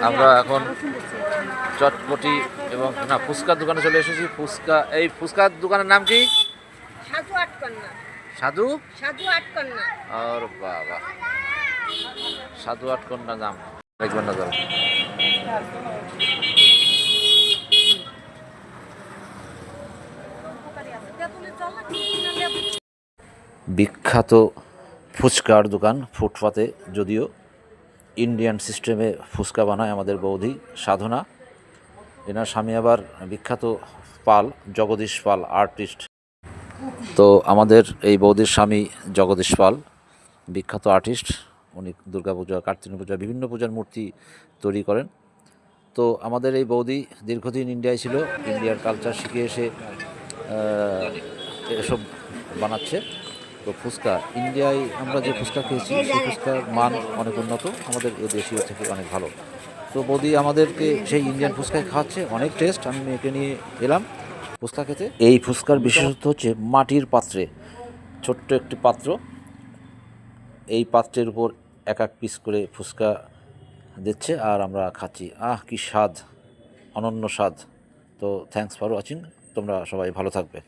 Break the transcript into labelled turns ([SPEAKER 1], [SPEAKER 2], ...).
[SPEAKER 1] আমরা এখন চটপটি এবং না ফুচকার দোকানে চলে এসেছি। ফুচকার দোকানের নাম কি?
[SPEAKER 2] সাধু আটকন্যা।
[SPEAKER 1] সাধু
[SPEAKER 2] সাধু আটকন্যা।
[SPEAKER 1] আর বাবা, সাধু আটকন্যা নাম দেখবেন না দাদা। বিখ্যাত ফুচকার দোকান ফুটপাতে, যদিও ইন্ডিয়ান সিস্টেমে ফুচকা বানায় আমাদের বৌদি সাধনা। এনার স্বামী আবার বিখ্যাত পাল, জগদীশ পাল আর্টিস্ট। তো আমাদের এই বৌদির স্বামী জগদীশ পাল বিখ্যাত আর্টিস্ট। উনি দুর্গাপূজা, কার্তিক পূজা, বিভিন্ন পূজার মূর্তি তৈরি করেন। তো আমাদের এই বৌদি দীর্ঘদিন ইন্ডিয়ায় ছিল, ইন্ডিয়ার কালচার শিখে এসে এসব বানাচ্ছে। তো ফুচকা ইন্ডিয়ায় আমরা যে ফুচকা খেয়েছি সেই ফুচকার মান অনেক উন্নত, আমাদের এ দেশীয় থেকে অনেক ভালো। তো বৌদি আমাদেরকে সেই ইন্ডিয়ান ফুচকায় খাওয়াচ্ছে, অনেক টেস্ট। আমি মেয়েকে নিয়ে এলাম ফুচকা খেতে। এই ফুচকার বিশেষত্ব হচ্ছে মাটির পাত্রে, ছোট্ট একটি পাত্র, এই পাত্রের উপর এক এক পিস করে ফুচকা দিচ্ছে আর আমরা খাচ্ছি। কি স্বাদ, অনন্য স্বাদ। তো থ্যাঙ্কস ফর ওয়াচিং, তোমরা সবাই ভালো থাকবে।